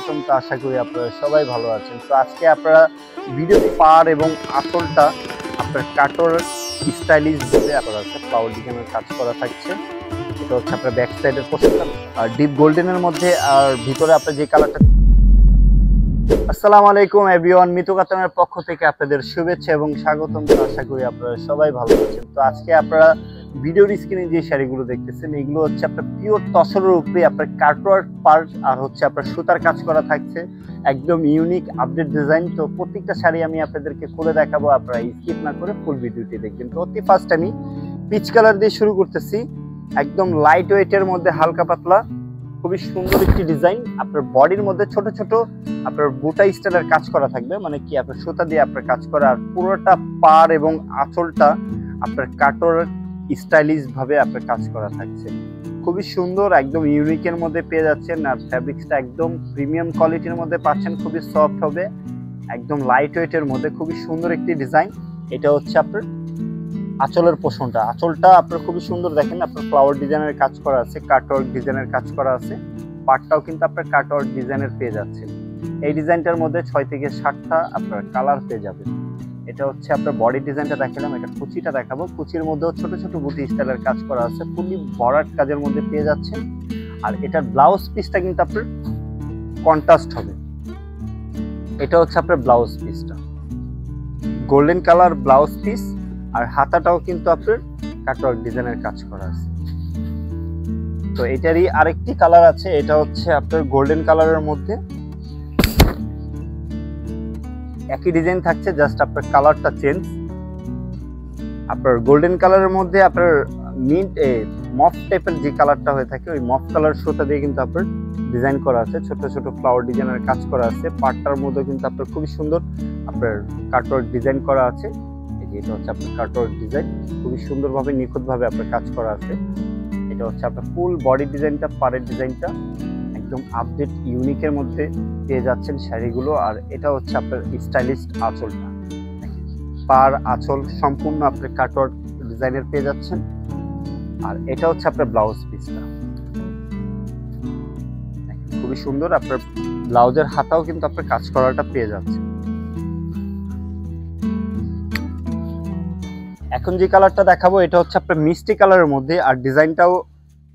স্বাগতম। তো আশা করি আপনারা সবাই ভালো আছেন। তো আজকে আপনারা ভিডিও পার এবং আঁচলটা আপনার কাটর স্টাইলিশ ভাবে আপনার আছে ফ্লাওয়ার ডিজাইনের কাজ করা থাকছে। এটা হচ্ছে আপনার ব্যাক সাইডের পোর্শনটা আর ডিপ গোল্ডেনের মধ্যে, আর ভিতরে আপনার যে কালারটা। আসসালামু আলাইকুম এভরিওয়ান, মিতু কাতানের পক্ষ থেকে আপনাদের শুভেচ্ছা এবং স্বাগতম। তো আশা করি আপনারা সবাই ভালো আছেন। তো আজকে আপনারা ভিডিওর স্ক্রিনে যে শাড়িগুলো দেখতেছেন এগুলো হচ্ছে আপনার পিওর তসরের উপরে আপনার কাটওয়ার্ক পার্ট আর হচ্ছে আপনার সুতার কাজ করা থাকছে, একদম ইউনিক আপডেট ডিজাইন। তো প্রত্যেকটা শাড়ি আমি আপনাদেরকে খুলে দেখাবো, আপনারা স্কিপ না করে ফুল ভিডিওটি দেখবেন। তো অতি ফার্স্ট আমি পিচ কালার দিয়ে শুরু করতেছি, একদম লাইট ওয়েটের মধ্যে হালকা পাতলা খুবই সুন্দর একটি ডিজাইন। আপনার বডির মধ্যে ছোট ছোট আপনার বুটা স্টাইলের কাজ করা থাকবে, মানে কি আপনার সুতা দিয়ে আপনার কাজ করা, আর পুরোটা পার এবং আঁচলটা আপনার কাটর স্টাইলিশ ভাবে আপনার কাজ করা থাকছে। খুবই সুন্দর, একদম ইউনিকের মধ্যে পেয়ে যাচ্ছেন। আর ফ্যাব্রিক্সটা একদম প্রিমিয়াম কোয়ালিটির মধ্যে পাচ্ছেন, খুবই সফট হবে, একদম লাইট ওয়েটের মধ্যে খুবই সুন্দর একটি ডিজাইন। এটা হচ্ছে আপনার আঁচলের পোষণটা, আঁচলটা আপনার খুবই সুন্দর দেখেন, আপনার ফ্লাওয়ার ডিজাইনের কাজ করা আছে, কাটওয়ার্ক ডিজাইনের কাজ করা আছে। পাটটাও কিন্তু আপনার কাটওয়ার্ক ডিজাইনের পেয়ে যাচ্ছেন। এই ডিজাইনটার মধ্যে 6 থেকে 7টা আপনার কালার পেয়ে যাবেন। এটা হচ্ছে আপনার বডি ডিজাইনটা দেখালাম, এটা কুচিটা দেখাবো। কুচির মধ্যেও ছোট ছোট বুটি স্টাইলের কাজ করা আছে, ফুলি ভরাট কাজের মধ্যে পেয়ে যাচ্ছেন। আর এটার ব্লাউজ পিসটা কিন্তু আপনার কন্ট্রাস্ট হবে। এটা হচ্ছে আপনার ব্লাউজ পিসটা, গোল্ডেন কালার ব্লাউজ পিস, আর হাতাটাও কিন্তু আপনার কাটওয়ার্ক ডিজাইনের কাজ করা আছে। তো এটারই আরেকটি কালার আছে, এটা হচ্ছে আপনার গোল্ডেন কালারের মধ্যে একই ডিজাইন থাকছে, জাস্ট আপনার কালারটা চেঞ্জ। আপনার গোল্ডেন কালারের মধ্যে আপনার মিন্ট মফ টাইপের যে কালারটা হয়ে থাকে, ওই মফ কালার সুতা দিয়ে কিন্তু আপনার ডিজাইন করা আছে, ছোট ছোট ফ্লাওয়ার ডিজাইনের কাজ করা আছে। পাটটার মধ্যে কিন্তু আপনার খুবই সুন্দর আপনার কাটওয়ার্ক ডিজাইন করা আছে। এটা হচ্ছে আপনার কাটওয়ার্ক ডিজাইন, খুবই সুন্দরভাবে নিখুঁতভাবে আপনার কাজ করা আছে। এটা হচ্ছে আপনার ফুল বডি ডিজাইনটা, পাড়ের ডিজাইনটা একদম আপডেট ইউনিকের মধ্যে পেয়ে যাচ্ছেন শাড়িগুলো। আর এটা হচ্ছে আপনার স্টাইলিশ আঁচলটা, পার আঁচল সম্পূর্ণ আপনার কাটওয়ার্ক ডিজাইনের পেয়ে যাচ্ছেন। আর এটা হচ্ছে আপনার ব্লাউজ পিসটা, খুবই সুন্দর। আপনার ব্লাউজের হাতাও কিন্তু আপনার কাজ করাটা পেয়ে যাচ্ছে। এখন যে কালারটা দেখাবো এটা হচ্ছে আপনার মিষ্টি কালারের মধ্যে, আর ডিজাইনটাও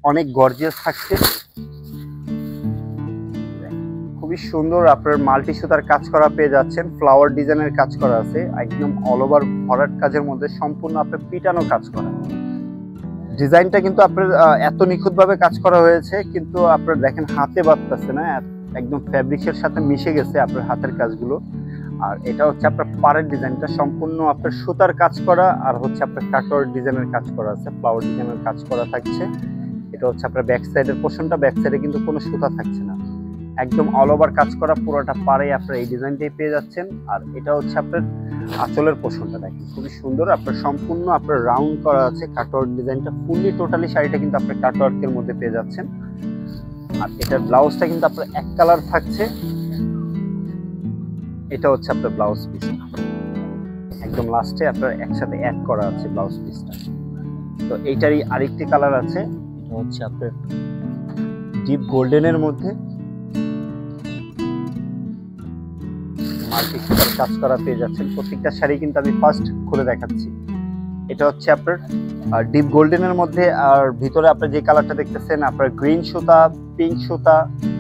অনেক গর্জিয়াস থাকছে, খুবই সুন্দর। আপনার মাল্টি সুতার কাজ করা পেয়ে যাচ্ছেন, ফ্লাওয়ার ডিজাইনের কাজ করা আছে, একদম অল ওভার ভরাট কাজের মধ্যে সম্পূর্ণ আপনার পিটানো কাজ করা। ডিজাইনটা কিন্তু আপনার এত নিখুঁতভাবে কাজ করা হয়েছে, কিন্তু আপনার দেখেন হাতে বাঁধতেছে না, একদম ফ্যাব্রিক্সের সাথে মিশে গেছে আপনার হাতের কাজগুলো। আর এটা হচ্ছে আপনার পাড়ের ডিজাইনটা সম্পূর্ণ আপনার সুতার কাজ করা, আর হচ্ছে আপনার কাটওয়ার্ক ডিজাইনের কাজ করা আছে, ফ্লাওয়ার ডিজাইনের কাজ করা থাকছে। এটা হচ্ছে আপনার ব্যাক সাইডের পোর্শনটা, ব্যাক সাইডে কিন্তু কোনো সুতা থাকছে না, একদম অল ওভার কাজ করা, পুরোটা পাড়ে আপনার এই ডিজাইনটাই পেয়ে যাচ্ছেন। আর এটা হচ্ছে আপনার আঁচলের পোর্শনটা দেখেন, খুবই সুন্দর, আপনার সম্পূর্ণ আপনার রাউন্ড করা আছে কাটওয়ার্ক ডিজাইনটা, ফুললি টোটালি শাড়িটা কিন্তু আপনার কাটওয়ার্কের মধ্যে পেয়ে যাচ্ছেন। আর এটার ব্লাউজটা কিন্তু আপনার এক কালার থাকছে। এটা হচ্ছে আপনার ব্লাউজ পিসটা, একদম লাস্টে আপনার একসাথে অ্যাড করা আছে ব্লাউজ পিসটা। তো এইটারই আরেকটি কালার আছে, এটা হচ্ছে আপনার ডিপ গোল্ডেনের মধ্যে মাল্টি সুতার কাজ করা পেয়ে যাচ্ছেন। প্রত্যেকটা শাড়ি কিন্তু আমি ফার্স্ট খুলে দেখাচ্ছি। এটা হচ্ছে আপনার ডিপ গোল্ডেনের মধ্যে, আর ভিতরে আপনার যে কালারটা দেখতেছেন আপনার গ্রিন সুতা, পিঙ্ক সুতা,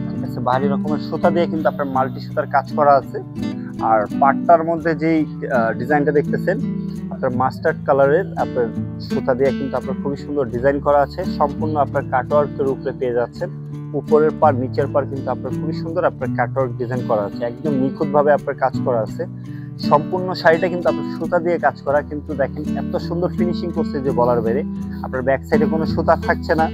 ঠিক আছে, ভারী রকমের সুতা দিয়ে কিন্তু আপনার মাল্টি সুতার কাজ করা আছে। আর পাটটার মধ্যে যেই ডিজাইনটা দেখতেছেন আপনার মাস্টার্ড কালারের আপনার সুতা দিয়ে কিন্তু আপনার খুবই সুন্দর ডিজাইন করা আছে, সম্পূর্ণ আপনার কাটওয়ার্কের উপরে পেয়ে যাচ্ছেন। উপরের পার নিচের পার কিন্তু আপনার খুবই সুন্দর আপনার কাটওয়ার্ক ডিজাইন করা আছে, একদম নিখুঁতভাবে আপনার কাজ করা আছে। সম্পূর্ণ শাড়িটা কিন্তু আপনার সুতা দিয়ে কাজ করা, কিন্তু দেখেন এত সুন্দর ফিনিশিং করছে যে বলার বাইরে। আপনার ব্যাক সাইডে কোনো সুতা থাকছে না,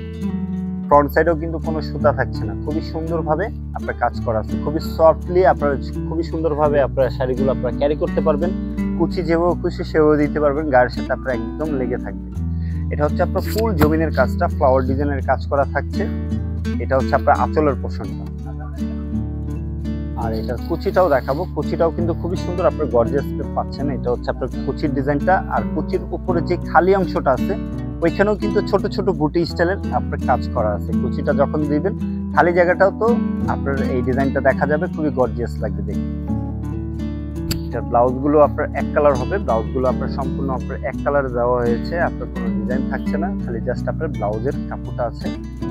ফ্রন্ট সাইডেও কিন্তু কোনো সুতা থাকছে না, খুবই সুন্দরভাবে আপনার কাজ করা আছে, খুবই সফটলি আপনার খুবই সুন্দরভাবে আপনার শাড়িগুলো আপনারা ক্যারি করতে পারবেন। কুচি যেভাবে খুশি সেভাবে দিতে পারবেন, গায়ের সাথে আপনার একদম লেগে থাকবে। এটা হচ্ছে আপনার ফুল জমিনের কাজটা, ফ্লাওয়ার ডিজাইনের কাজ করা থাকছে। এটা হচ্ছে আপনার আঁচলের পোর্শনটা, আর এটার কুচিটাও দেখাবো। কুচিটাও কিন্তু খুবই সুন্দর, আপনার গর্জিয়াস পাচ্ছেন। এটা হচ্ছে আপনার কুচির ডিজাইনটা, আর কুচির উপরে যে খালি অংশটা আছে ওইখানেও কিন্তু ছোট ছোট বুটি স্টাইলের আপনার কাজ করা আছে। কুচিটা যখন দিবেন খালি জায়গাটাও তো আপনার এই ডিজাইনটা দেখা যাবে, খুবই গর্জিয়াস লাগবে দেখতে। এটার ব্লাউজগুলো আপনার এক কালার হবে, ব্লাউজগুলো আপনার সম্পূর্ণ আপনার এক কালারে দেওয়া হয়েছে, আপনার কোনো ডিজাইন থাকছে না, খালি জাস্ট আপনার ব্লাউজের কাপড়টা আছে।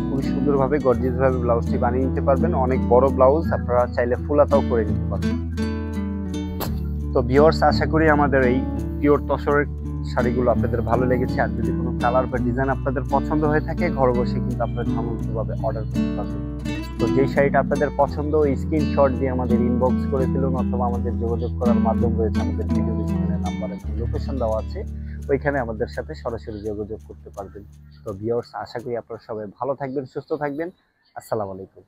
খুবই সুন্দরভাবে গর্জিয়াস ভাবে ব্লাউজটি বানিয়ে নিতে পারবেন। অনেক বড় ব্লাউজ, আপনারা চাইলে ফুলাতাও করে নিতে পারবেন। তো ভিউয়ার্স, আশা করি আমাদের এই পিওর তসরের শাড়িগুলো আপনাদের ভালো লেগেছে। আর যদি কোনো কালার বা ডিজাইন আপনাদের পছন্দ হয়ে থাকে, ঘরে বসে কিন্তু আপনারা সামগ্রিকভাবে অর্ডার করতে পারবেন। তো যেই শাড়িটা আপনাদের পছন্দ, ওই স্ক্রিনশট দিয়ে আমাদের ইনবক্স করে দিলুন, অথবা আমাদের যোগাযোগ করার মাধ্যম রয়েছে আমাদের ভিডিও স্ক্রিনের নাম্বার এবং লোকেশন দেওয়া আছে, ওইখানে আমাদের সাথে সরাসরি যোগাযোগ করতে পারবেন। তো ভিউয়ার্স, আশা করি আপনারা সবাই ভালো থাকবেন, সুস্থ থাকবেন। আসসালামু আলাইকুম।